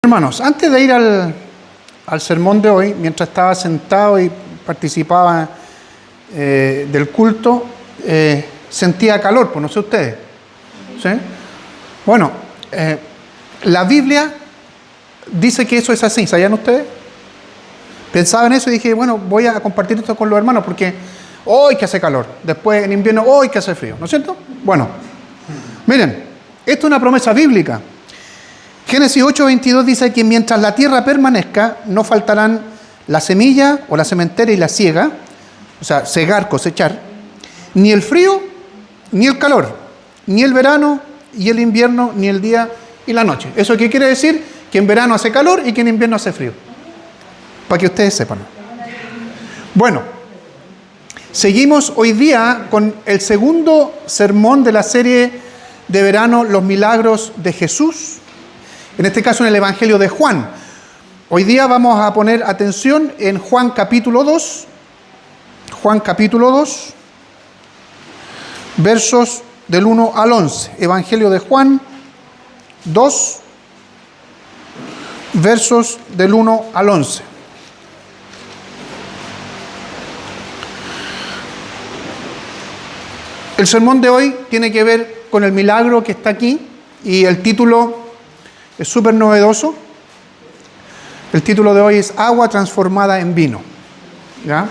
Hermanos, antes de ir al sermón de hoy, mientras estaba sentado y participaba del culto, sentía calor, pues no sé ustedes. ¿Sí? Bueno, la Biblia dice que eso es así, ¿sabían ustedes? Pensaba en eso y dije, bueno, voy a compartir esto con los hermanos porque hoy que hace calor, después en invierno hoy que hace frío, ¿no es cierto? Bueno, miren, esto es una promesa bíblica. Génesis 8:22 dice que mientras la tierra permanezca, no faltarán la semilla o la sementera y la siega, o sea, segar, cosechar, ni el frío, ni el calor, ni el verano y el invierno, ni el día y la noche. ¿Eso qué quiere decir? Que en verano hace calor y que en invierno hace frío. Para que ustedes sepan. Bueno, seguimos hoy día con el segundo sermón de la serie de verano, Los Milagros de Jesús. En este caso en el Evangelio de Juan. Hoy día vamos a poner atención en Juan capítulo 2. Juan capítulo 2, versos del 1 al 11. Evangelio de Juan 2, versos del 1 al 11. El sermón de hoy tiene que ver con el milagro que está aquí y el título es súper novedoso. El título de hoy es Agua transformada en vino. ¿Ya?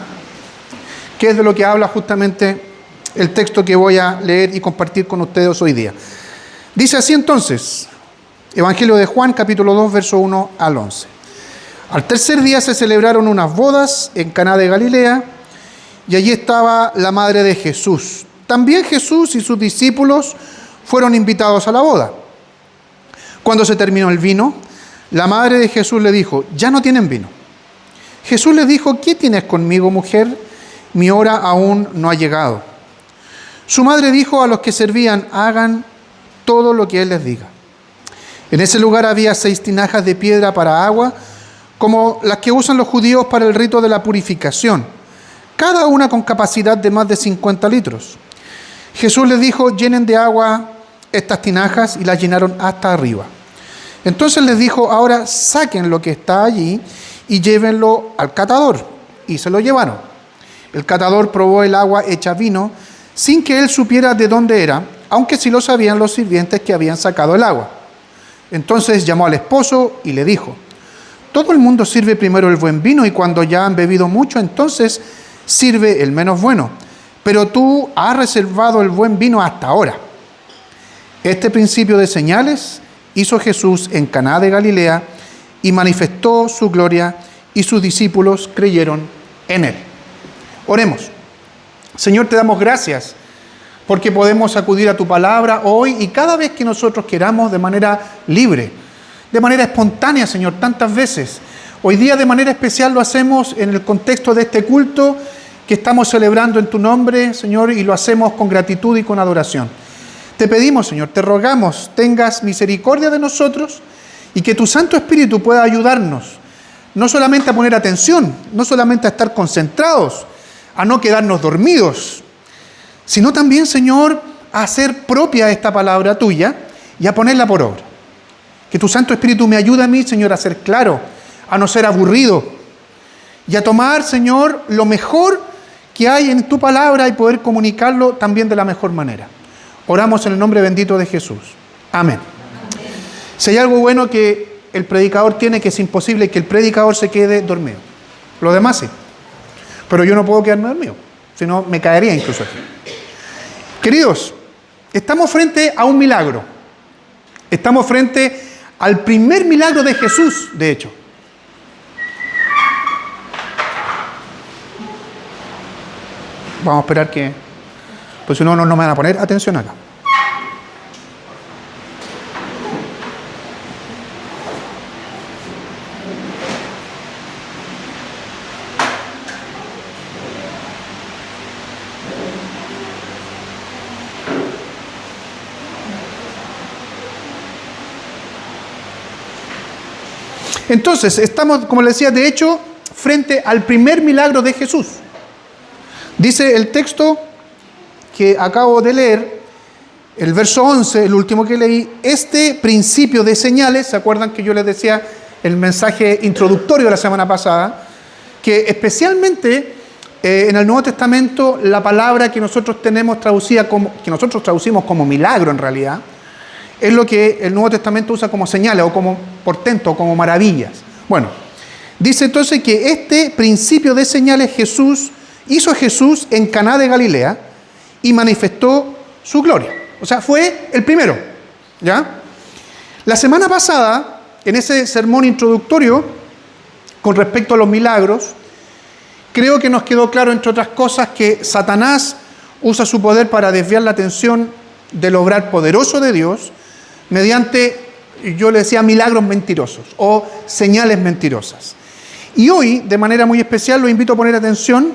Que es de lo que habla justamente el texto que voy a leer y compartir con ustedes hoy día. Dice así entonces, Evangelio de Juan, capítulo 2, verso 1 al 11. Al tercer día se celebraron unas bodas en Caná de Galilea y allí estaba la madre de Jesús. También Jesús y sus discípulos fueron invitados a la boda. Cuando se terminó el vino, la madre de Jesús le dijo, ya no tienen vino. Jesús le dijo, ¿qué tienes conmigo, mujer? Mi hora aún no ha llegado. Su madre dijo a los que servían, hagan todo lo que él les diga. En ese lugar había 6 tinajas de piedra para agua, como las que usan los judíos para el rito de la purificación, cada una con capacidad de más de 50 litros. Jesús les dijo, llenen de agua estas tinajas, y las llenaron hasta arriba. Entonces les dijo, ahora saquen lo que está allí y llévenlo al catador. Y se lo llevaron. El catador probó el agua hecha vino sin que él supiera de dónde era, aunque sí lo sabían los sirvientes que habían sacado el agua. Entonces llamó al esposo y le dijo, todo el mundo sirve primero el buen vino y cuando ya han bebido mucho, entonces sirve el menos bueno. Pero tú has reservado el buen vino hasta ahora. Este principio de señales hizo Jesús en Caná de Galilea y manifestó su gloria y sus discípulos creyeron en él. Oremos. Señor, te damos gracias porque podemos acudir a tu palabra hoy y cada vez que nosotros queramos de manera libre, de manera espontánea, Señor, tantas veces. Hoy día de manera especial lo hacemos en el contexto de este culto que estamos celebrando en tu nombre, Señor, y lo hacemos con gratitud y con adoración. Te pedimos, Señor, te rogamos, tengas misericordia de nosotros y que tu Santo Espíritu pueda ayudarnos, no solamente a poner atención, no solamente a estar concentrados, a no quedarnos dormidos, sino también, Señor, a hacer propia esta palabra tuya y a ponerla por obra. Que tu Santo Espíritu me ayude a mí, Señor, a ser claro, a no ser aburrido y a tomar, Señor, lo mejor que hay en tu palabra y poder comunicarlo también de la mejor manera. Oramos en el nombre bendito de Jesús. Amén. Si hay algo bueno que el predicador tiene, que es imposible que el predicador se quede dormido. Lo demás sí. Pero yo no puedo quedarme dormido, si no me caería incluso aquí. Queridos, estamos frente a un milagro. Estamos frente al primer milagro de Jesús, de hecho. Vamos a esperar que... pues si no, no me van a poner atención acá. Entonces, estamos, como les decía, de hecho, frente al primer milagro de Jesús. Dice el texto que acabo de leer, el verso 11, el último que leí, este principio de señales, ¿se acuerdan que yo les decía el mensaje introductorio de la semana pasada, que especialmente en el Nuevo Testamento la palabra que nosotros tenemos traducida como, que nosotros traducimos como milagro en realidad, es lo que el Nuevo Testamento usa como señales o como portento o como maravillas. Bueno, dice entonces que este principio de señales hizo Jesús en Caná de Galilea y manifestó su gloria. O sea, fue el primero, ¿ya? La semana pasada, en ese sermón introductorio, con respecto a los milagros, creo que nos quedó claro, entre otras cosas, que Satanás usa su poder para desviar la atención del obrar poderoso de Dios mediante, yo le decía, milagros mentirosos o señales mentirosas. Y hoy, de manera muy especial, lo invito a poner atención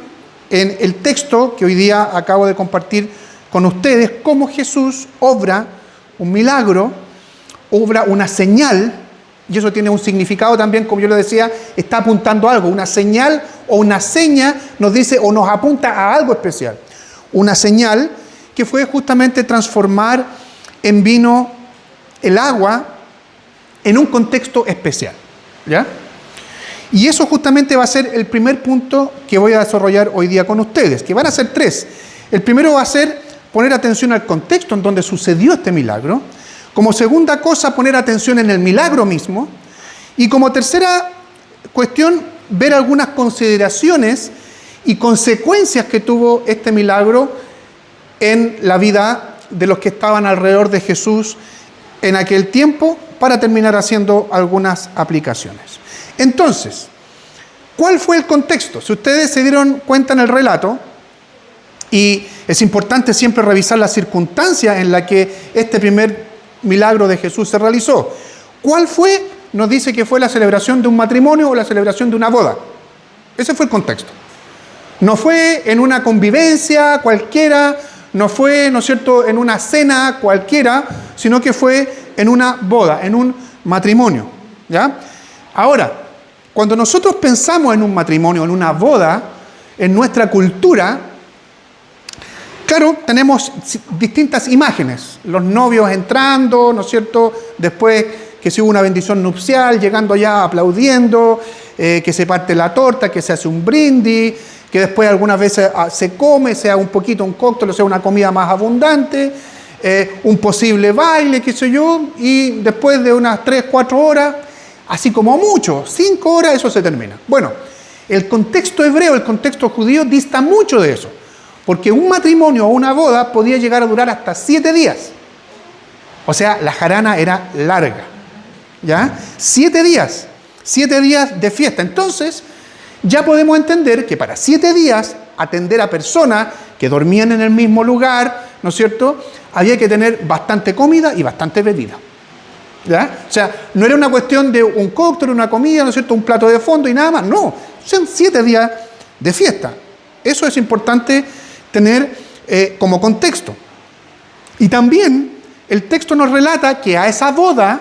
en el texto que hoy día acabo de compartir con ustedes, cómo Jesús obra un milagro, obra una señal, y eso tiene un significado también, como yo le decía, está apuntando a algo. Una señal o una seña nos dice o nos apunta a algo especial. Una señal que fue justamente transformar en vino el agua en un contexto especial, ¿ya? Y eso justamente va a ser el primer punto que voy a desarrollar hoy día con ustedes, que van a ser 3. El primero va a ser poner atención al contexto en donde sucedió este milagro. Como segunda cosa, poner atención en el milagro mismo. Y como tercera cuestión, ver algunas consideraciones y consecuencias que tuvo este milagro en la vida de los que estaban alrededor de Jesús en aquel tiempo, para terminar haciendo algunas aplicaciones. Entonces, ¿cuál fue el contexto? Si ustedes se dieron cuenta en el relato, y es importante siempre revisar las circunstancias en las que este primer milagro de Jesús se realizó. ¿Cuál fue? Nos dice que fue la celebración de un matrimonio o la celebración de una boda. Ese fue el contexto. No fue en una convivencia cualquiera, no fue, ¿no es cierto?, en una cena cualquiera, sino que fue en una boda, en un matrimonio, ¿ya? Ahora, cuando nosotros pensamos en un matrimonio, en una boda, en nuestra cultura, claro, tenemos distintas imágenes. Los novios entrando, ¿no es cierto?, después que se hubo una bendición nupcial, llegando ya aplaudiendo, que se parte la torta, que se hace un brindis, que después algunas veces se come, sea un poquito un cóctel, o sea una comida más abundante, un posible baile, qué sé yo, y después de unas 3, 4 horas, así como mucho, 5 horas, eso se termina. Bueno, el contexto hebreo, el contexto judío dista mucho de eso, porque un matrimonio o una boda podía llegar a durar hasta 7 días. O sea, la jarana era larga, ¿ya? 7 días de fiesta. Entonces, ya podemos entender que para 7 días atender a personas que dormían en el mismo lugar, ¿no es cierto?, había que tener bastante comida y bastante bebida, ¿ya? O sea, no era una cuestión de un cóctel, una comida, ¿no es cierto?, un plato de fondo y nada más. No, son 7 días de fiesta. Eso es importante tener como contexto. Y también el texto nos relata que a esa boda,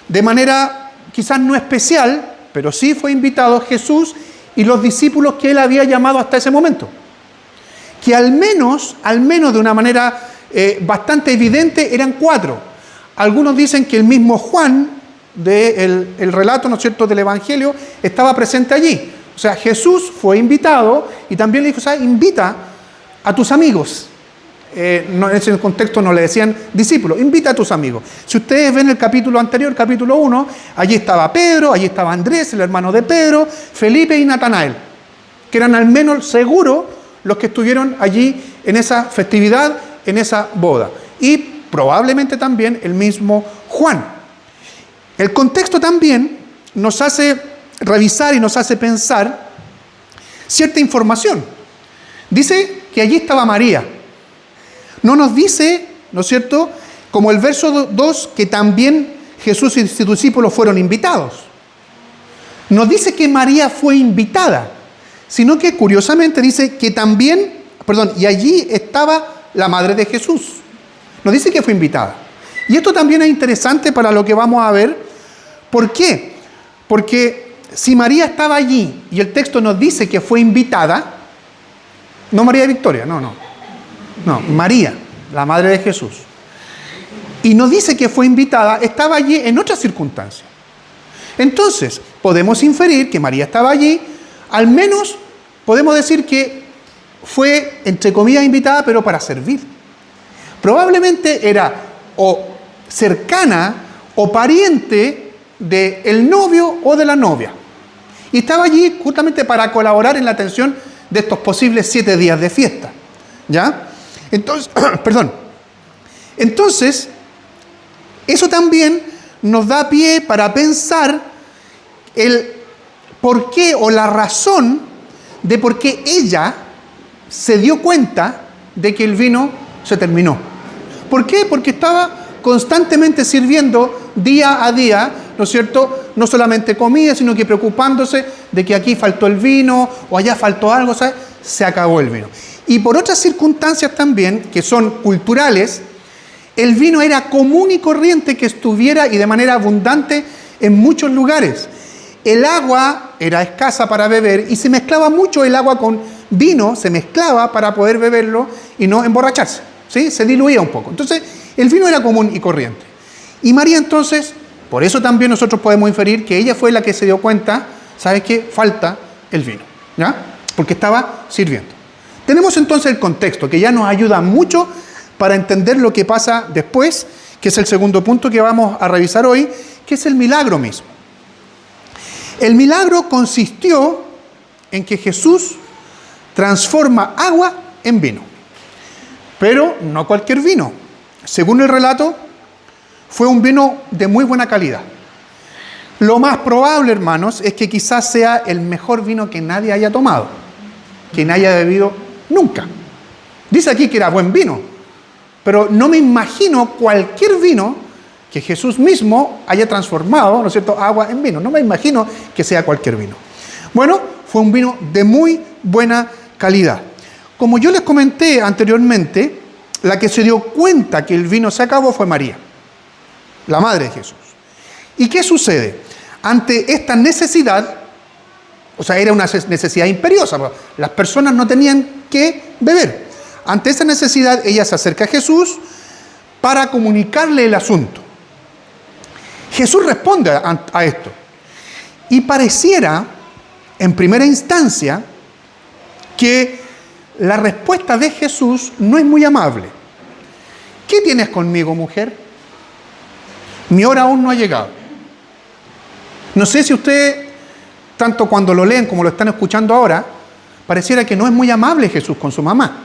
de manera quizás no especial, pero sí fue invitado Jesús y los discípulos que él había llamado hasta ese momento. Que al menos de una manera bastante evidente, eran 4. Algunos dicen que el mismo Juan, el relato, ¿no es cierto?, del Evangelio, estaba presente allí. O sea, Jesús fue invitado y también le dijo, ¿sabes?, invita a tus amigos. En ese contexto no le decían discípulos, invita a tus amigos. Si ustedes ven el capítulo anterior, capítulo 1, allí estaba Pedro, allí estaba Andrés, el hermano de Pedro, Felipe y Natanael, que eran al menos seguro los que estuvieron allí en esa festividad, en esa boda. Y probablemente también el mismo Juan. El contexto también nos hace revisar y nos hace pensar cierta información. Dice que allí estaba María. No nos dice, ¿no es cierto?, como el verso 2, que también Jesús y sus discípulos fueron invitados. No dice que María fue invitada, sino que curiosamente dice que también, y allí estaba la madre de Jesús. No dice que fue invitada. Y esto también es interesante para lo que vamos a ver. ¿Por qué? Porque si María estaba allí y el texto nos dice que fue invitada, no María Victoria, no, María, la madre de Jesús, y nos dice que fue invitada, estaba allí en otras circunstancias. Entonces, podemos inferir que María estaba allí, al menos podemos decir que fue, entre comillas, invitada, pero para servir. Probablemente era o cercana o pariente del novio o de la novia. Y estaba allí justamente para colaborar en la atención de estos posibles 7 días de fiesta. ¿Ya? Entonces, perdón. Entonces, eso también nos da pie para pensar el por qué o la razón de por qué ella se dio cuenta de que el vino se terminó. ¿Por qué? Porque estaba constantemente sirviendo día a día, ¿no es cierto? No solamente comida, sino que preocupándose de que aquí faltó el vino o allá faltó algo, ¿sabes? Se acabó el vino. Y por otras circunstancias también, que son culturales, el vino era común y corriente que estuviera y de manera abundante en muchos lugares. El agua era escasa para beber y se mezclaba mucho el agua con vino, se mezclaba para poder beberlo y no emborracharse, ¿sí? Se diluía un poco. Entonces, el vino era común y corriente. Y María entonces, por eso también nosotros podemos inferir que ella fue la que se dio cuenta, ¿sabes qué? Falta el vino, ¿ya? Porque estaba sirviendo. Tenemos entonces el contexto, que ya nos ayuda mucho para entender lo que pasa después, que es el segundo punto que vamos a revisar hoy, que es el milagro mismo. El milagro consistió en que Jesús transforma agua en vino. Pero no cualquier vino. Según el relato, fue un vino de muy buena calidad. Lo más probable, hermanos, es que quizás sea el mejor vino que nadie haya tomado, que nadie haya bebido nunca. Dice aquí que era buen vino, pero no me imagino cualquier vino que Jesús mismo haya transformado, ¿no es cierto?, agua en vino. No me imagino que sea cualquier vino. Bueno, fue un vino de muy buena calidad. Como yo les comenté anteriormente, la que se dio cuenta que el vino se acabó fue María, la madre de Jesús. ¿Y qué sucede? Ante esta necesidad, o sea, era una necesidad imperiosa, las personas no tenían que beber. Ante esa necesidad, ella se acerca a Jesús para comunicarle el asunto. Jesús responde a esto. Y pareciera, en primera instancia, que la respuesta de Jesús no es muy amable. ¿Qué tienes conmigo, mujer? Mi hora aún no ha llegado. No sé si usted, tanto cuando lo leen como lo están escuchando ahora, pareciera que no es muy amable Jesús con su mamá.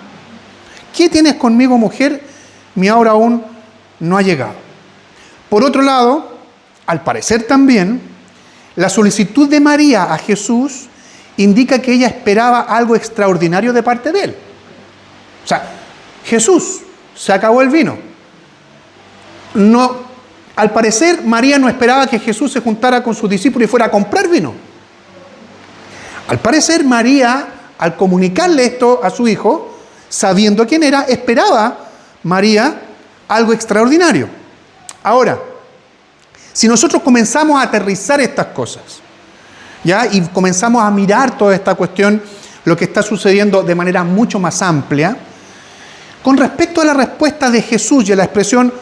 ¿Qué tienes conmigo, mujer? Mi hora aún no ha llegado. Por otro lado, al parecer también, la solicitud de María a Jesús indica que ella esperaba algo extraordinario de parte de él. O sea, Jesús, se acabó el vino. No, al parecer, María no esperaba que Jesús se juntara con sus discípulos y fuera a comprar vino. Al parecer, María, al comunicarle esto a su hijo, sabiendo quién era, esperaba María algo extraordinario. Ahora, si nosotros comenzamos a aterrizar estas cosas, ¿ya? Y comenzamos a mirar toda esta cuestión, lo que está sucediendo de manera mucho más amplia, con respecto a la respuesta de Jesús y a la expresión,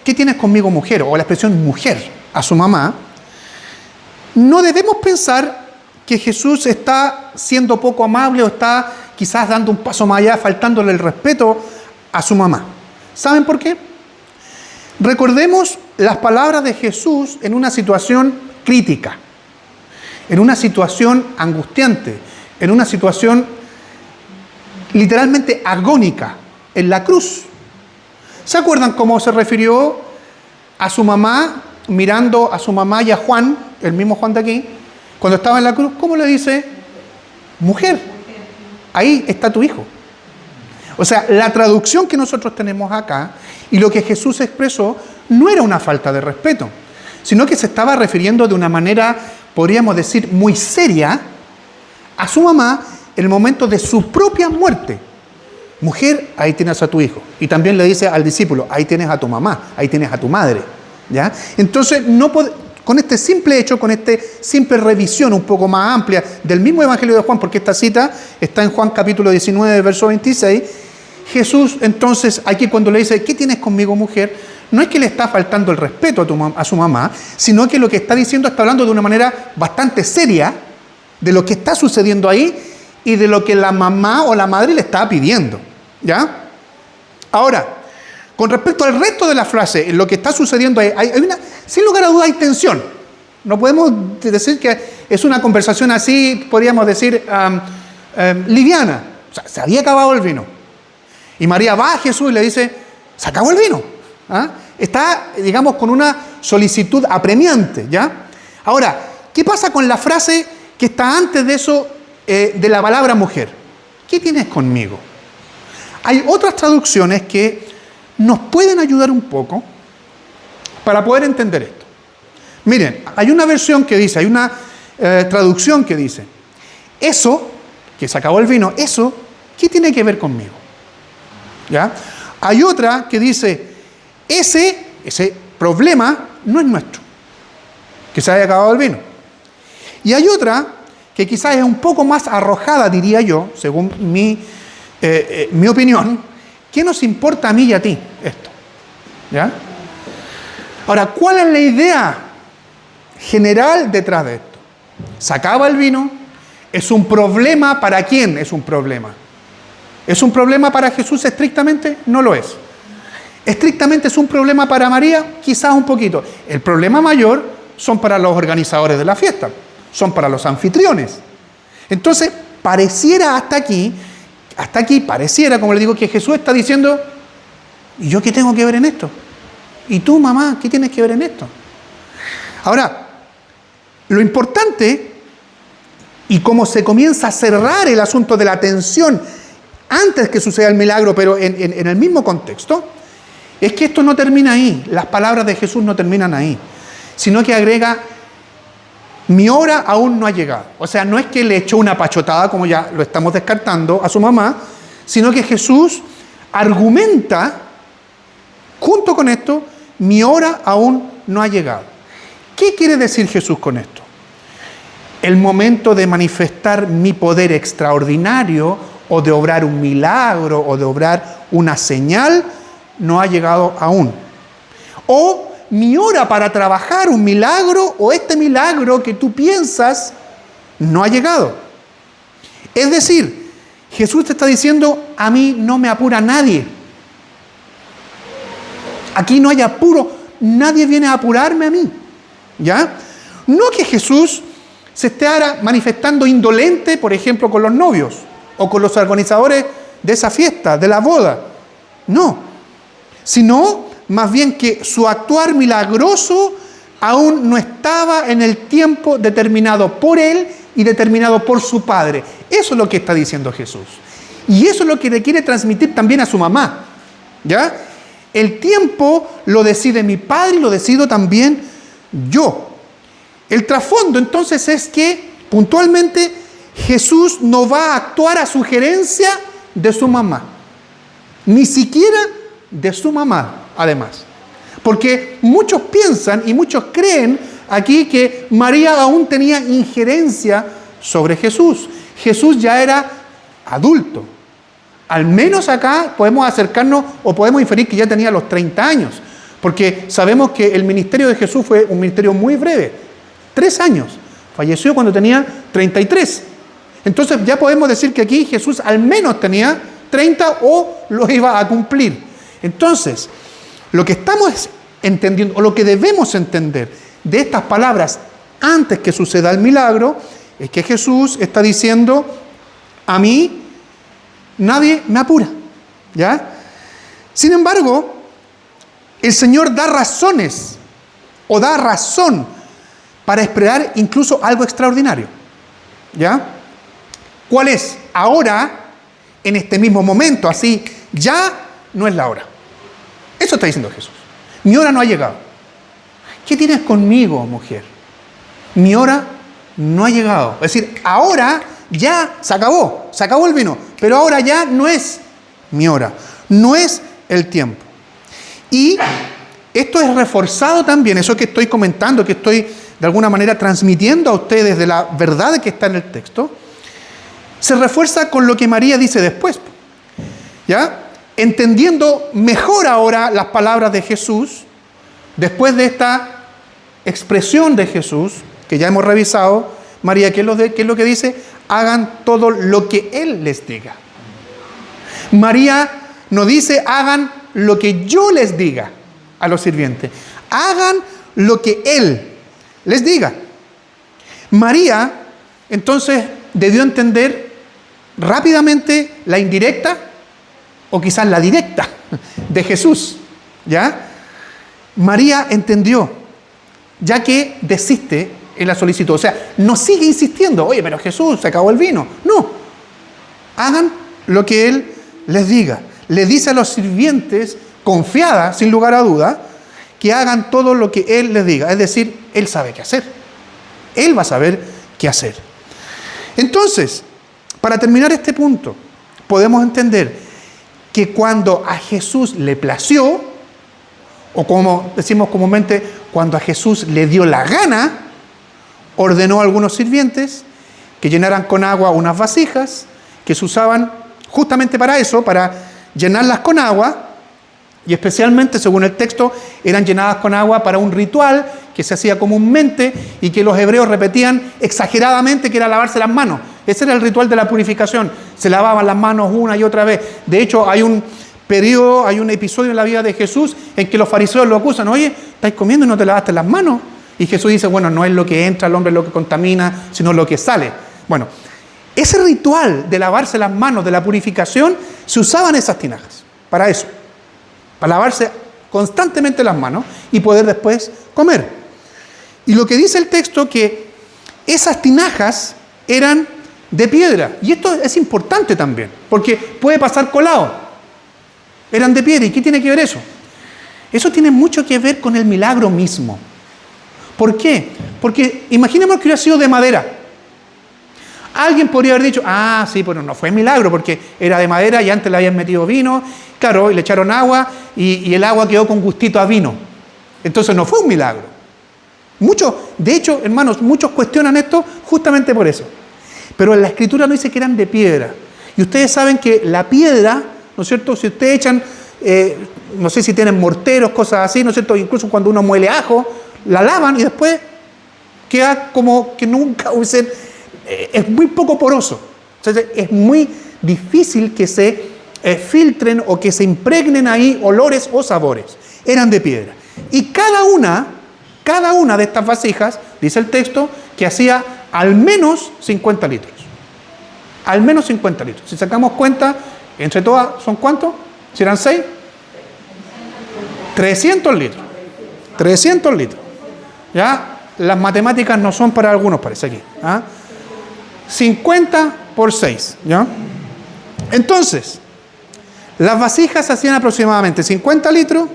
¿qué tienes conmigo, mujer? O la expresión mujer a su mamá, no debemos pensar que Jesús está siendo poco amable o está quizás dando un paso más allá, faltándole el respeto a su mamá. ¿Saben por qué? Recordemos las palabras de Jesús en una situación crítica, en una situación angustiante, en una situación literalmente agónica, en la cruz. ¿Se acuerdan cómo se refirió a su mamá, mirando a su mamá y a Juan, el mismo Juan de aquí, cuando estaba en la cruz? ¿Cómo le dice? Mujer, ahí está tu hijo. O sea, la traducción que nosotros tenemos acá y lo que Jesús expresó no era una falta de respeto, sino que se estaba refiriendo de una manera, podríamos decir, muy seria a su mamá en el momento de su propia muerte. Mujer, ahí tienes a tu hijo. Y también le dice al discípulo, ahí tienes a tu mamá, ahí tienes a tu madre. ¿Ya? Entonces, con este simple hecho, con esta simple revisión un poco más amplia del mismo Evangelio de Juan, porque esta cita está en Juan capítulo 19, verso 26, Jesús entonces aquí cuando le dice, ¿qué tienes conmigo, mujer? no es que le está faltando el respeto a su mamá, sino que lo que está diciendo está hablando de una manera bastante seria de lo que está sucediendo ahí y de lo que la mamá o la madre le estaba pidiendo, ¿ya? Ahora, con respecto al resto de la frase, lo que está sucediendo ahí, sin lugar a dudas hay tensión. No podemos decir que es una conversación así, podríamos decir, liviana. O sea, se había acabado el vino. Y María va a Jesús y le dice, se acabó el vino. ¿Ah? Está, digamos, con una solicitud apremiante, ¿ya? Ahora, ¿qué pasa con la frase que está antes de eso, de la palabra mujer? ¿Qué tienes conmigo? Hay otras traducciones que nos pueden ayudar un poco para poder entender esto. Miren, hay una versión que dice, hay una traducción que dice, eso, que se acabó el vino, eso, ¿qué tiene que ver conmigo? ¿Ya? Hay otra que dice, ese problema no es nuestro, que se haya acabado el vino. Y hay otra que quizás es un poco más arrojada, diría yo, según mi opinión, ¿qué nos importa a mí y a ti esto? ¿Ya? Ahora, ¿cuál es la idea general detrás de esto? Se acaba el vino, es un problema. ¿Para quién es un problema? ¿Es un problema para Jesús estrictamente? No lo es. ¿Estrictamente es un problema para María? Quizás un poquito. El problema mayor son para los organizadores de la fiesta, son para los anfitriones. Entonces, pareciera hasta aquí, pareciera, como le digo, que Jesús está diciendo, ¿y yo qué tengo que ver en esto? ¿Y tú, mamá, qué tienes que ver en esto? Ahora, lo importante, y cómo se comienza a cerrar el asunto de la tensión antes que suceda el milagro, pero en el mismo contexto, es que esto no termina ahí. Las palabras de Jesús no terminan ahí, sino que agrega, mi hora aún no ha llegado. O sea, no es que le echó una pachotada, como ya lo estamos descartando, a su mamá, sino que Jesús argumenta, junto con esto, mi hora aún no ha llegado. ¿Qué quiere decir Jesús con esto? El momento de manifestar mi poder extraordinario, o de obrar un milagro, o de obrar una señal, no ha llegado aún. O mi hora para trabajar un milagro, o este milagro que tú piensas, no ha llegado. Es decir, Jesús te está diciendo, a mí no me apura nadie. Aquí no hay apuro, nadie viene a apurarme a mí. ¿Ya? No que Jesús se esté ahora manifestando indolente, por ejemplo, con los novios, o con los organizadores de esa fiesta, de la boda. No. Sino, más bien que su actuar milagroso aún no estaba en el tiempo determinado por él y determinado por su padre. Eso es lo que está diciendo Jesús. Y eso es lo que le quiere transmitir también a su mamá. ¿Ya? El tiempo lo decide mi padre y lo decido también yo. El trasfondo entonces es que, puntualmente, Jesús no va a actuar a sugerencia de su mamá. Ni siquiera de su mamá, además. Porque muchos piensan y muchos creen aquí que María aún tenía injerencia sobre Jesús. Jesús ya era adulto. Al menos acá podemos acercarnos o podemos inferir que ya tenía los 30 años. Porque sabemos que el ministerio de Jesús fue un ministerio muy breve. 3 años. Falleció cuando tenía 33. Entonces ya podemos decir que aquí Jesús al menos tenía 30 o lo iba a cumplir. Entonces, lo que estamos entendiendo, o lo que debemos entender de estas palabras antes que suceda el milagro, es que Jesús está diciendo, a mí nadie me apura. ¿Ya? Sin embargo, el Señor da razones, o da razón, para esperar incluso algo extraordinario. ¿Ya? ¿Cuál es? Ahora, en este mismo momento, así, ya no es la hora. Eso está diciendo Jesús. Mi hora no ha llegado. ¿Qué tienes conmigo, mujer? Mi hora no ha llegado. Es decir, ahora ya se acabó el vino, pero ahora ya no es mi hora, no es el tiempo. Y esto es reforzado también, eso que estoy comentando, que estoy de alguna manera transmitiendo a ustedes de la verdad que está en el texto, se refuerza con lo que María dice después. ¿Ya? entendiendo mejor ahora las palabras de Jesús, después de esta expresión de Jesús, que ya hemos revisado, María, ¿qué es lo que dice? Hagan todo lo que Él les diga. María no dice, hagan lo que yo les diga a los sirvientes. Hagan lo que Él les diga. María, entonces, debió entender rápidamente la indirecta o quizás la directa de Jesús, ¿ya? María entendió, ya que desiste en la solicitud. O sea, no sigue insistiendo, oye, pero Jesús, se acabó el vino. No, hagan lo que Él les diga. Le dice a los sirvientes, confiada, sin lugar a duda, que hagan todo lo que Él les diga. Es decir, Él sabe qué hacer. Él va a saber qué hacer. Entonces, para terminar este punto, podemos entender que cuando a Jesús le plació, o como decimos comúnmente, cuando a Jesús le dio la gana, ordenó a algunos sirvientes que llenaran con agua unas vasijas que se usaban justamente para eso, para llenarlas con agua, y especialmente, según el texto, eran llenadas con agua para un ritual que se hacía comúnmente y que los hebreos repetían exageradamente, que era lavarse las manos. Ese era el ritual de la purificación. Se lavaban las manos una y otra vez. De hecho, hay un episodio en la vida de Jesús en que los fariseos lo acusan. Oye, estáis comiendo y no te lavaste las manos. Y Jesús dice, bueno, no es lo que entra al hombre lo que contamina, sino lo que sale. Bueno, ese ritual de lavarse las manos, de la purificación, se usaban esas tinajas para eso. Para lavarse constantemente las manos y poder después comer. Y lo que dice el texto, que esas tinajas eran de piedra. Y esto es importante también, porque puede pasar colado. Eran de piedra. ¿Y qué tiene que ver eso? Eso tiene mucho que ver con el milagro mismo. ¿Por qué? Porque imaginemos que hubiera sido de madera. Alguien podría haber dicho, ah, sí, pero no fue milagro porque era de madera y antes le habían metido vino, claro, y le echaron agua y el agua quedó con gustito a vino. Entonces no fue un milagro. De hecho, hermanos, muchos cuestionan esto justamente por eso. Pero en la Escritura no dice que eran de piedra. Y ustedes saben que la piedra, ¿no es cierto? Si ustedes echan, no sé si tienen morteros, cosas así, ¿no es cierto? Incluso cuando uno muele ajo, la lavan y después queda como que nunca hubiesen... es muy poco poroso. Entonces, es muy difícil que se filtren o que se impregnen ahí olores o sabores. Eran de piedra. Y cada una de estas vasijas, dice el texto, que hacía al menos 50 litros. Al menos 50 litros. Si sacamos cuenta, entre todas, ¿son cuántos? ¿Si eran 6? 300 litros. 300 litros. ¿Ya? Las matemáticas no son para algunos, parece aquí. 50 por 6. ¿Ya? Entonces, las vasijas hacían aproximadamente 50 litros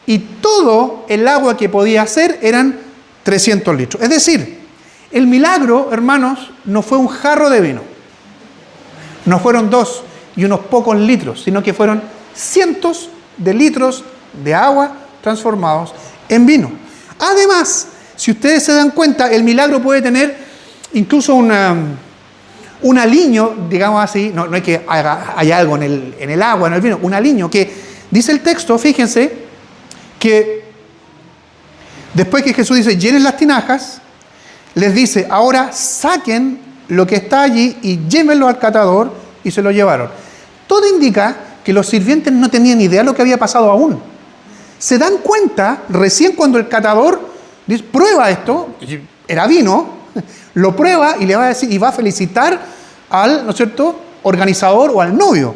y todo el agua que podía hacer eran 300 litros. Es decir, el milagro, hermanos, no fue un jarro de vino. No fueron 2 y unos pocos litros, sino que fueron cientos de litros de agua transformados en vino. Además, si ustedes se dan cuenta, el milagro puede tener incluso un aliño, digamos así, no es que haya algo en el agua, en el vino, un aliño que dice el texto, fíjense, que después que Jesús dice, llenen las tinajas, les dice, ahora saquen lo que está allí y llévenlo al catador, y se lo llevaron. Todo indica que los sirvientes no tenían idea de lo que había pasado aún. Se dan cuenta recién cuando el catador dice, prueba esto, era vino, lo prueba y le va a decir, y va a felicitar al, ¿no es cierto?, organizador o al novio.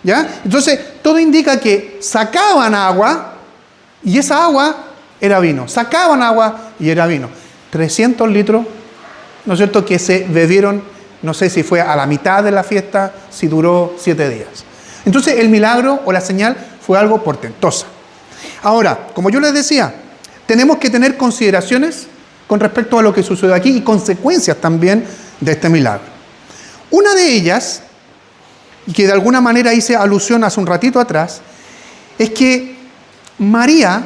¿Ya? Entonces, todo indica que sacaban agua y esa agua era vino. Sacaban agua y era vino. 300 litros, ¿no es cierto?, que se bebieron, no sé si fue a la mitad de la fiesta, si duró 7 días. Entonces, el milagro o la señal fue algo portentosa. Ahora, como yo les decía, tenemos que tener consideraciones con respecto a lo que sucedió aquí y consecuencias también de este milagro. Una de ellas, y que de alguna manera hice alusión hace un ratito atrás, es que María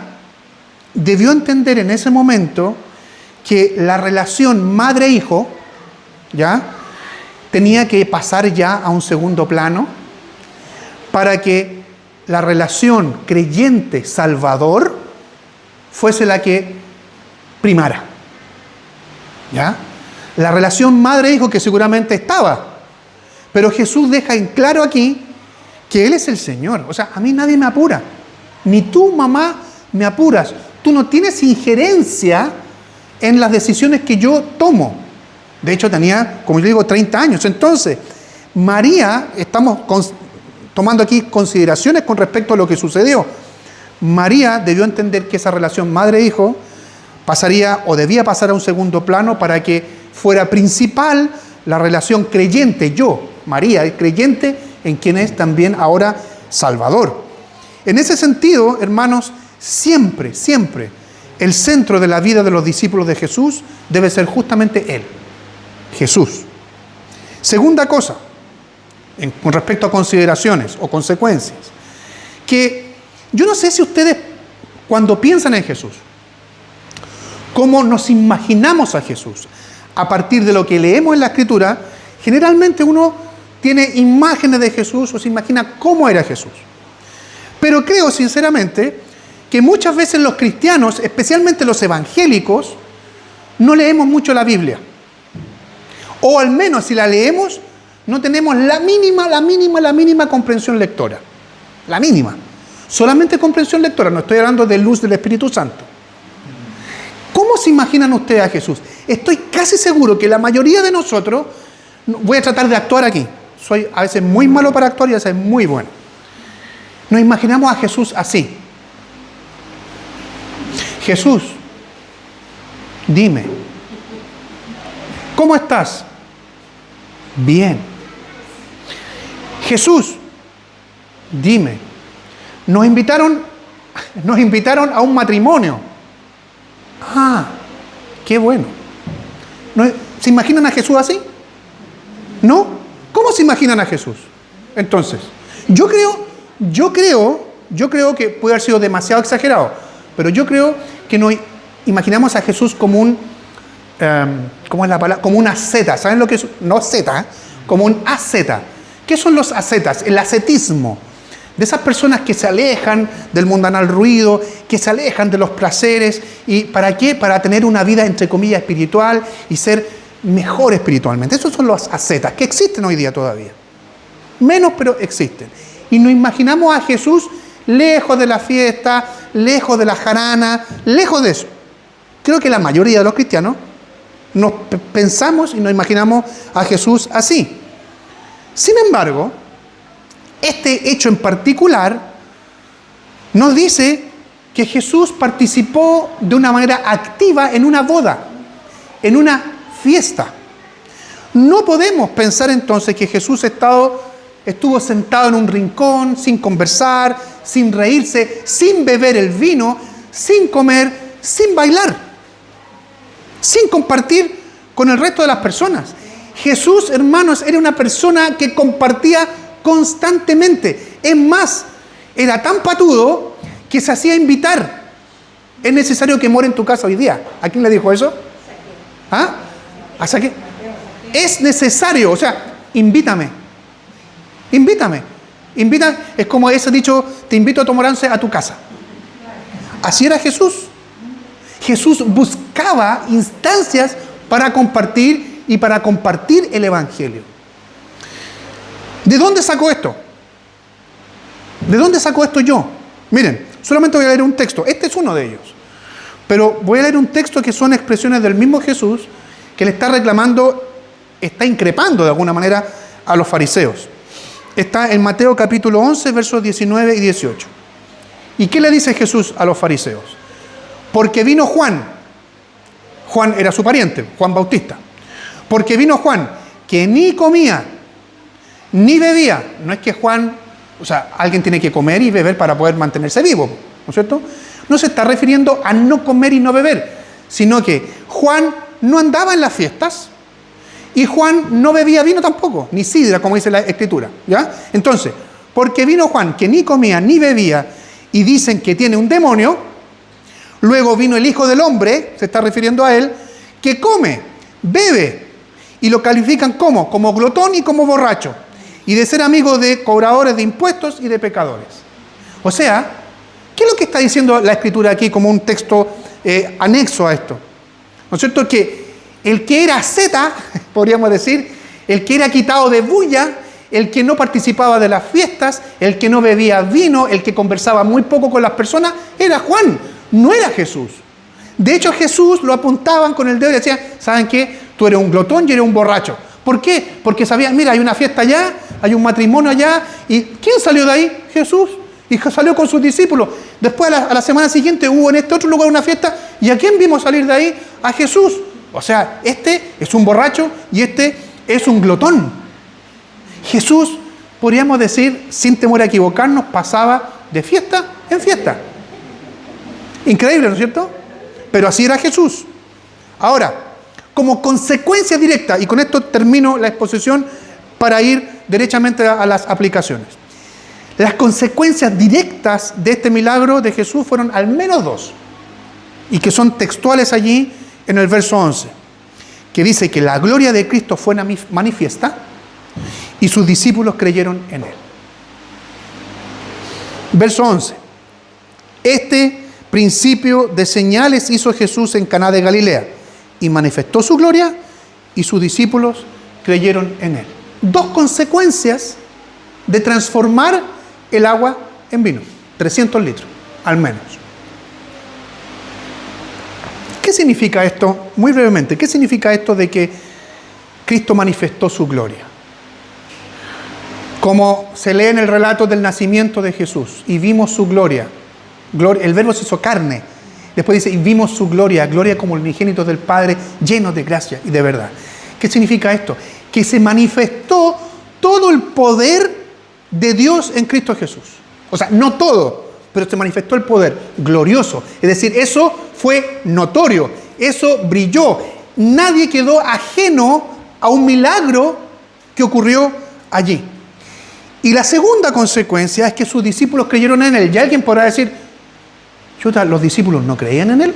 debió entender en ese momento que la relación madre-hijo, ¿ya?, tenía que pasar ya a un segundo plano para que la relación creyente-salvador fuese la que primara. ¿Ya? La relación madre-hijo que seguramente estaba. Pero Jesús deja en claro aquí que Él es el Señor. O sea, a mí nadie me apura. Ni tú, mamá, me apuras. Tú no tienes injerencia en las decisiones que yo tomo. De hecho, tenía, como yo digo, 30 años. Entonces, María, estamos tomando aquí consideraciones con respecto a lo que sucedió. María debió entender que esa relación madre-hijo pasaría o debía pasar a un segundo plano para que fuera principal la relación creyente, yo, María, el creyente en quien es también ahora Salvador. En ese sentido, hermanos, siempre el centro de la vida de los discípulos de Jesús debe ser justamente Él, Jesús. Segunda cosa, con respecto a consideraciones o consecuencias, que yo no sé si ustedes, cuando piensan en Jesús, cómo nos imaginamos a Jesús, a partir de lo que leemos en la Escritura, generalmente uno tiene imágenes de Jesús o se imagina cómo era Jesús. Pero creo sinceramente que muchas veces los cristianos, especialmente los evangélicos, no leemos mucho la Biblia. O al menos si la leemos, no tenemos la mínima comprensión lectora. La mínima. Solamente comprensión lectora, no estoy hablando de luz del Espíritu Santo. ¿Cómo se imaginan ustedes a Jesús? Estoy casi seguro que la mayoría de nosotros, voy a tratar de actuar aquí, soy a veces muy malo para actuar y a veces muy bueno. Nos imaginamos a Jesús así. Jesús, dime, ¿cómo estás? Bien. Jesús, dime, nos invitaron a un matrimonio. Ah, qué bueno. ¿Se imaginan a Jesús así? ¿No? ¿Cómo se imaginan a Jesús? Entonces, yo creo que puede haber sido demasiado exagerado, pero yo creo que nos imaginamos a Jesús como un, ¿cómo es la palabra? Como un asceta. ¿Saben lo que es? No zeta, como un asceta. ¿Qué son los ascetas? El ascetismo. De esas personas que se alejan del mundanal ruido, que se alejan de los placeres. ¿Y para qué? Para tener una vida, entre comillas, espiritual y ser mejor espiritualmente. Esos son los ascetas, que existen hoy día todavía. Menos, pero existen. Y nos imaginamos a Jesús lejos de la fiesta, lejos de la jarana, lejos de eso. Creo que la mayoría de los cristianos nos pensamos y nos imaginamos a Jesús así. Sin embargo, este hecho en particular nos dice que Jesús participó de una manera activa en una boda, en una fiesta. No podemos pensar entonces que Jesús estuvo sentado en un rincón, sin conversar, sin reírse, sin beber el vino, sin comer, sin bailar, sin compartir con el resto de las personas. Jesús, hermanos, era una persona que compartía constantemente. Es más, era tan patudo que se hacía invitar. Es necesario que muera en tu casa hoy día. ¿A quién le dijo eso? ¿Ah? ¿A qué? Es necesario, o sea, invítame. Es como ese dicho, te invito a tomar once a tu casa. Así era Jesús. Jesús buscaba instancias para compartir y para compartir el Evangelio. ¿De dónde sacó esto? ¿De dónde sacó esto yo? Miren, solamente voy a leer un texto. Este es uno de ellos. Pero voy a leer un texto que son expresiones del mismo Jesús que le está reclamando, está increpando de alguna manera a los fariseos. Está en Mateo capítulo 11, versos 19 y 18. ¿Y qué le dice Jesús a los fariseos? Porque vino Juan era su pariente, Juan Bautista. Porque vino Juan, que ni comía, ni bebía. No es que Juan, o sea, alguien tiene que comer y beber para poder mantenerse vivo, ¿no es cierto? No se está refiriendo a no comer y no beber, sino que Juan no andaba en las fiestas y Juan no bebía vino tampoco, ni sidra, como dice la Escritura, ¿ya? Entonces, porque vino Juan, que ni comía ni bebía, y dicen que tiene un demonio, luego vino el Hijo del Hombre, se está refiriendo a él, que come, bebe, y lo califican como glotón y como borracho, y de ser amigo de cobradores de impuestos y de pecadores. O sea, ¿qué es lo que está diciendo la Escritura aquí como un texto anexo a esto? ¿No es cierto? Que el que era zeta, podríamos decir, el que era quitado de bulla, el que no participaba de las fiestas, el que no bebía vino, el que conversaba muy poco con las personas, era Juan, no era Jesús. De hecho, Jesús lo apuntaban con el dedo y decían, ¿saben qué? Tú eres un glotón y eres un borracho. ¿Por qué? Porque sabían, mira, hay una fiesta allá, hay un matrimonio allá, ¿y quién salió de ahí? Jesús. Y salió con sus discípulos. Después, a la semana siguiente, hubo en este otro lugar una fiesta, ¿y a quién vimos salir de ahí? A Jesús. O sea, este es un borracho y este es un glotón. Jesús, podríamos decir, sin temor a equivocarnos, pasaba de fiesta en fiesta. Increíble, ¿no es cierto? Pero así era Jesús. Ahora, como consecuencia directa, y con esto termino la exposición para ir derechamente a las aplicaciones. Las consecuencias directas de este milagro de Jesús fueron al menos dos, y que son textuales allí en el verso 11, que dice que la gloria de Cristo fue manifiesta y sus discípulos creyeron en él. Verso 11. Este principio de señales hizo Jesús en Caná de Galilea y manifestó su gloria y sus discípulos creyeron en él. Dos consecuencias de transformar el agua en vino. 300 litros, al menos. ¿Qué significa esto? Muy brevemente, ¿qué significa esto de que Cristo manifestó su gloria? Como se lee en el relato del nacimiento de Jesús, y vimos su gloria. El verbo se hizo carne. Después dice, y vimos su gloria, gloria como el unigénito del Padre, lleno de gracia y de verdad. ¿Qué significa esto? Que se manifestó todo el poder de Dios en Cristo Jesús. O sea, no todo, pero se manifestó el poder glorioso. Es decir, eso fue notorio, eso brilló. Nadie quedó ajeno a un milagro que ocurrió allí. Y la segunda consecuencia es que sus discípulos creyeron en él. Y alguien podrá decir, chuta, ¿los discípulos no creían en él?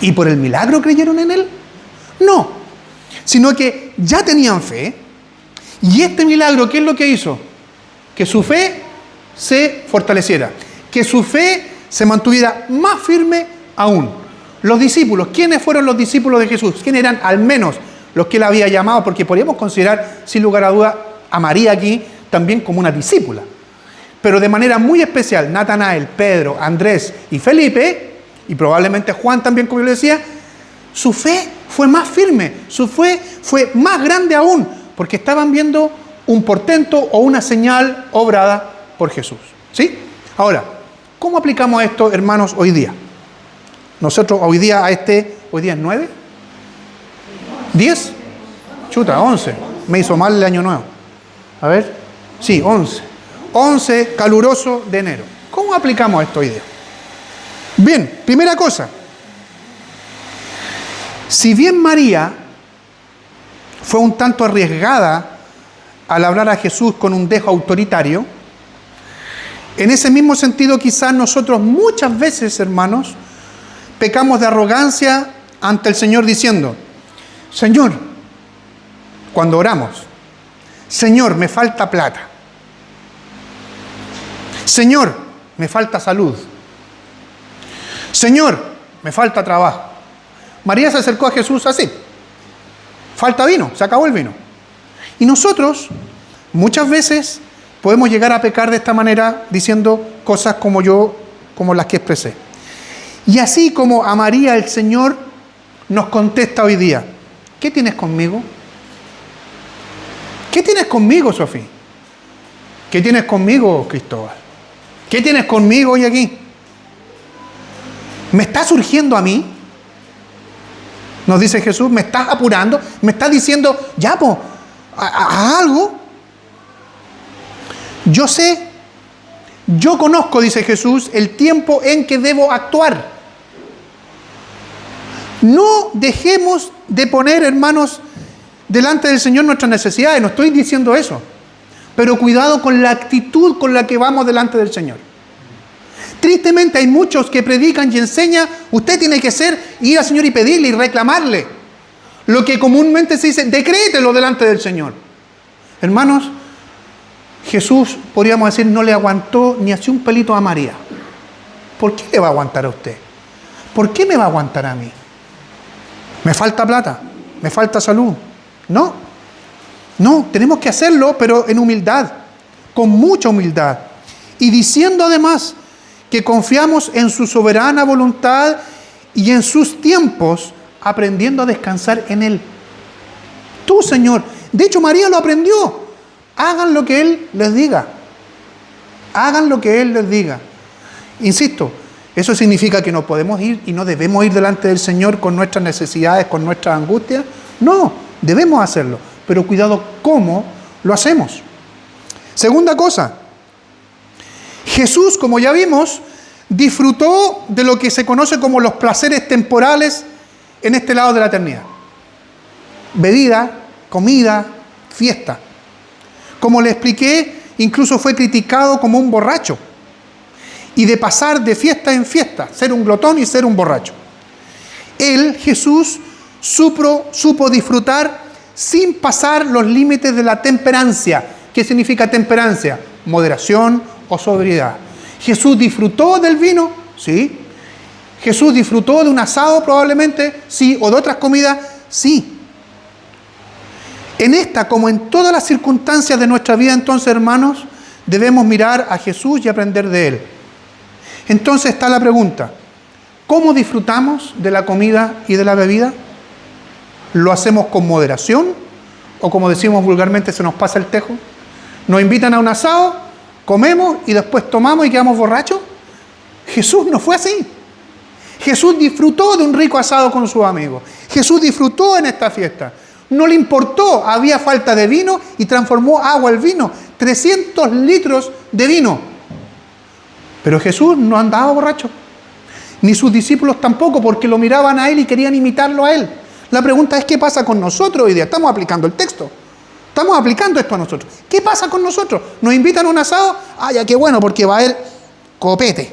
¿Y por el milagro creyeron en él? No, sino que ya tenían fe. Y este milagro, ¿qué es lo que hizo? Que su fe se fortaleciera, que su fe se mantuviera más firme aún. Los discípulos, ¿quiénes fueron los discípulos de Jesús? ¿Quiénes eran al menos los que él había llamado? Porque podríamos considerar, sin lugar a duda, a María aquí también como una discípula. Pero de manera muy especial, Natanael, Pedro, Andrés y Felipe, y probablemente Juan también, como yo le decía, su fe fue más firme, su fe fue más grande aún, porque estaban viendo un portento o una señal obrada por Jesús. ¿Sí? Ahora, ¿cómo aplicamos esto, hermanos, hoy día? Nosotros hoy día ¿hoy día es 9? ¿10? Chuta, 11. Me hizo mal el año nuevo. A ver, sí, 11. 11 caluroso de enero. ¿Cómo aplicamos esto hoy día? Bien, primera cosa. Si bien María fue un tanto arriesgada al hablar a Jesús con un dejo autoritario, en ese mismo sentido quizás nosotros muchas veces, hermanos, pecamos de arrogancia ante el Señor diciendo, Señor, cuando oramos, Señor, me falta plata. Señor, me falta salud. Señor, me falta trabajo. María se acercó a Jesús así. Falta vino, se acabó el vino. Y nosotros, muchas veces, podemos llegar a pecar de esta manera diciendo cosas como las que expresé. Y así como a María el Señor nos contesta hoy día, ¿qué tienes conmigo? ¿Qué tienes conmigo, Sofía? ¿Qué tienes conmigo, Cristóbal? ¿Qué tienes conmigo hoy aquí? ¿Me estás urgiendo a mí? Nos dice Jesús, ¿me estás apurando? ¿Me estás diciendo, ya, po, haz algo? Yo sé, yo conozco, dice Jesús, el tiempo en que debo actuar. No dejemos de poner, hermanos, delante del Señor nuestras necesidades. No estoy diciendo eso. Pero cuidado con la actitud con la que vamos delante del Señor. Tristemente hay muchos que predican y enseñan, usted tiene que ir al Señor y pedirle y reclamarle. Lo que comúnmente se dice, decrételo delante del Señor. Hermanos, Jesús, podríamos decir, no le aguantó ni así un pelito a María. ¿Por qué le va a aguantar a usted? ¿Por qué me va a aguantar a mí? ¿Me falta plata? ¿Me falta salud? No. No, tenemos que hacerlo, pero en humildad, con mucha humildad. Y diciendo además que confiamos en su soberana voluntad y en sus tiempos, aprendiendo a descansar en Él. Tú, Señor. De hecho, María lo aprendió. Hagan lo que Él les diga. Hagan lo que Él les diga. Insisto, ¿eso significa que no podemos ir y no debemos ir delante del Señor con nuestras necesidades, con nuestras angustias? No, debemos hacerlo. Pero cuidado cómo lo hacemos. Segunda cosa. Jesús, como ya vimos, disfrutó de lo que se conoce como los placeres temporales en este lado de la eternidad. Bebida, comida, fiesta. Como le expliqué, incluso fue criticado como un borracho. Y de pasar de fiesta en fiesta, ser un glotón y ser un borracho. Él, Jesús, supo disfrutar sin pasar los límites de la temperancia. ¿Qué significa temperancia? Moderación o sobriedad. Jesús disfrutó del vino, sí. Jesús disfrutó de un asado probablemente, sí. O de otras comidas, sí. En esta, como en todas las circunstancias de nuestra vida, entonces, hermanos, debemos mirar a Jesús y aprender de Él. Entonces está la pregunta: ¿cómo disfrutamos de la comida y de la bebida? ¿Lo hacemos con moderación? ¿O como decimos vulgarmente, se nos pasa el tejo? ¿Nos invitan a un asado, comemos y después tomamos y quedamos borrachos? Jesús no fue así. Jesús disfrutó de un rico asado con sus amigos. Jesús disfrutó en esta fiesta. No le importó, había falta de vino y transformó agua en vino. 300 litros de vino. Pero Jesús no andaba borracho. Ni sus discípulos tampoco, porque lo miraban a Él y querían imitarlo a Él. La pregunta es, ¿qué pasa con nosotros hoy día? Estamos aplicando el texto. Estamos aplicando esto a nosotros. ¿Qué pasa con nosotros? ¿Nos invitan a un asado? Ah, ya qué bueno, porque va a haber copete.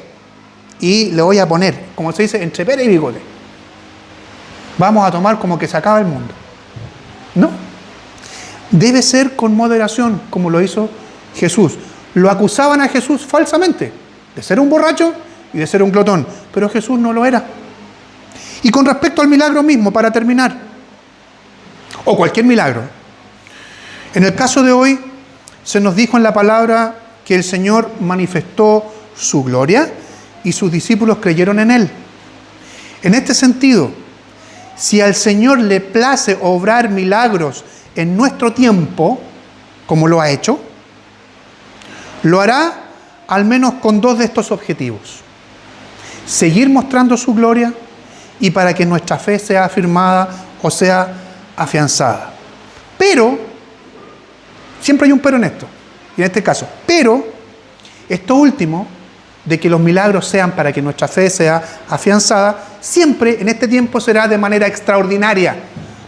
Y le voy a poner, como se dice, entre pera y bigote. Vamos a tomar como que se acaba el mundo. No. Debe ser con moderación, como lo hizo Jesús. Lo acusaban a Jesús falsamente de ser un borracho y de ser un glotón, pero Jesús no lo era. Y con respecto al milagro mismo, para terminar, o cualquier milagro, en el caso de hoy se nos dijo en la palabra que el Señor manifestó su gloria y sus discípulos creyeron en Él. En este sentido, si al Señor le place obrar milagros en nuestro tiempo, como lo ha hecho, lo hará al menos con dos de estos objetivos: seguir mostrando su gloria y para que nuestra fe sea afirmada o sea afianzada. Pero, siempre hay un pero en esto, y en este caso, pero esto último, de que los milagros sean para que nuestra fe sea afianzada, siempre en este tiempo será de manera extraordinaria.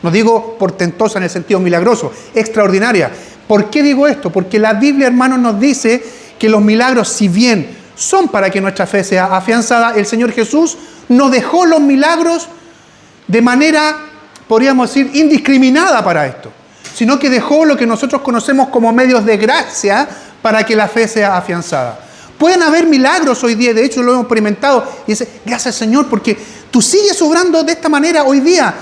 No digo portentosa en el sentido milagroso, extraordinaria. ¿Por qué digo esto? Porque la Biblia, hermanos, nos dice que los milagros, si bien son para que nuestra fe sea afianzada, el Señor Jesús no dejó los milagros de manera, podríamos decir, indiscriminada para esto, sino que dejó lo que nosotros conocemos como medios de gracia para que la fe sea afianzada. Pueden haber milagros hoy día, de hecho lo hemos experimentado, y dice, gracias Señor, porque tú sigues obrando de esta manera hoy día.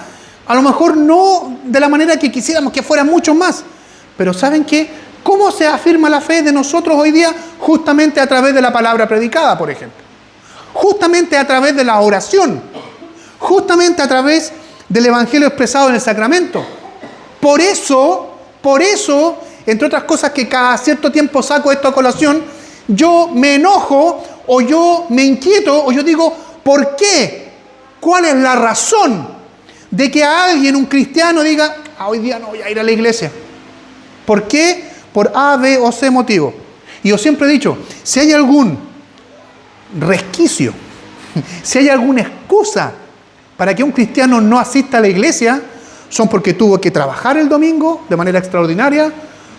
A lo mejor no de la manera que quisiéramos que fueran muchos más, pero ¿saben qué? ¿Cómo se afirma la fe de nosotros hoy día? Justamente a través de la palabra predicada, por ejemplo. Justamente a través de la oración. Justamente a través del evangelio expresado en el sacramento. Por eso, entre otras cosas que cada cierto tiempo saco esto a colación, yo me enojo o yo me inquieto o yo digo, ¿por qué? ¿Cuál es la razón de que a alguien, un cristiano, diga, hoy día no voy a ir a la iglesia? ¿Por qué? Por A, B o C motivo. Y yo siempre he dicho, si hay algún resquicio, si hay alguna excusa para que un cristiano no asista a la iglesia, son porque tuvo que trabajar el domingo de manera extraordinaria,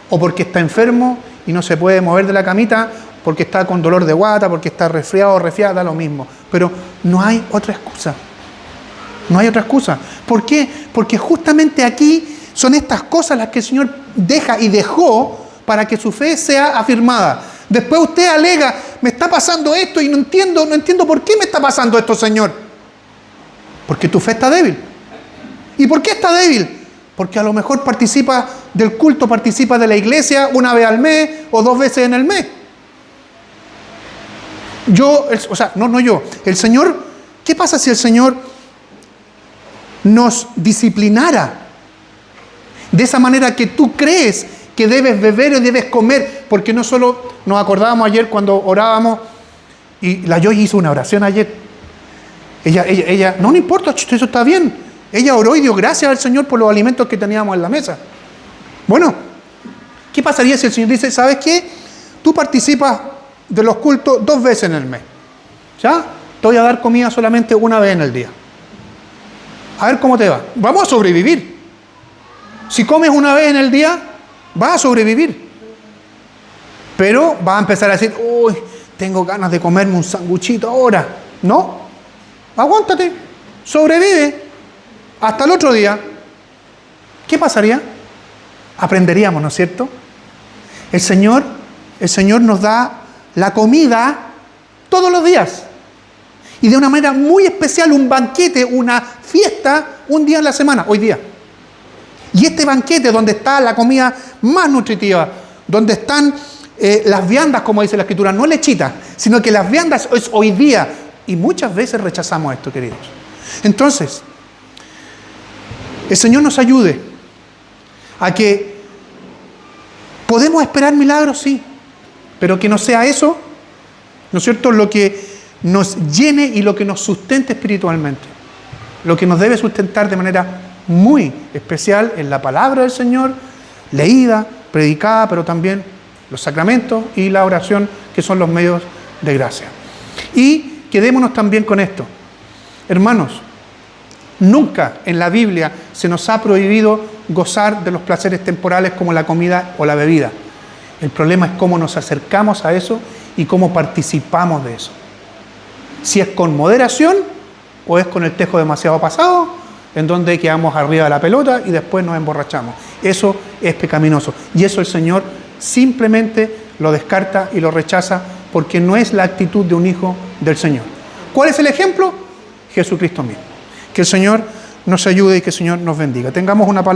o porque está enfermo y no se puede mover de la camita, porque está con dolor de guata, porque está resfriado o resfriada, da lo mismo. Pero no hay otra excusa. No hay otra excusa. ¿Por qué? Porque justamente aquí son estas cosas las que el Señor deja y dejó para que su fe sea afirmada. Después usted alega, me está pasando esto y no entiendo por qué me está pasando esto, Señor. Porque tu fe está débil. ¿Y por qué está débil? Porque a lo mejor participa del culto, participa de la iglesia una vez al mes o 2 veces en el mes. El Señor, ¿qué pasa si el Señor nos disciplinara de esa manera que tú crees que debes beber o debes comer? Porque no solo nos acordábamos ayer cuando orábamos, y la Joy hizo una oración ayer. Ella, no importa, eso está bien. Ella oró y dio gracias al Señor por los alimentos que teníamos en la mesa. Bueno, ¿qué pasaría si el Señor dice, ¿sabes qué? Tú participas de los cultos 2 veces en el mes. ¿Ya? Te voy a dar comida solamente una vez en el día. A ver cómo te va. Vamos a sobrevivir. Si comes una vez en el día, vas a sobrevivir. Pero vas a empezar a decir, uy, tengo ganas de comerme un sanguchito ahora. No, aguántate, sobrevive hasta el otro día. ¿Qué pasaría? Aprenderíamos, ¿no es cierto? El Señor nos da la comida todos los días. Y de una manera muy especial, un banquete, una fiesta, un día en la semana, hoy día. Y este banquete donde está la comida más nutritiva, donde están las viandas, como dice la Escritura, no lechitas, sino que las viandas es hoy día. Y muchas veces rechazamos esto, queridos. Entonces, el Señor nos ayude a que podemos esperar milagros, sí, pero que no sea eso, ¿no es cierto?, lo que nos llene y lo que nos sustente espiritualmente. Lo que nos debe sustentar de manera muy especial en la palabra del Señor, leída, predicada, pero también los sacramentos y la oración, que son los medios de gracia. Y quedémonos también con esto. Hermanos, nunca en la Biblia se nos ha prohibido gozar de los placeres temporales como la comida o la bebida. El problema es cómo nos acercamos a eso y cómo participamos de eso. Si es con moderación o es con el tejo demasiado pasado, en donde quedamos arriba de la pelota y después nos emborrachamos. Eso es pecaminoso. Y eso el Señor simplemente lo descarta y lo rechaza porque no es la actitud de un hijo del Señor. ¿Cuál es el ejemplo? Jesucristo mismo. Que el Señor nos ayude y que el Señor nos bendiga. Tengamos una palabra.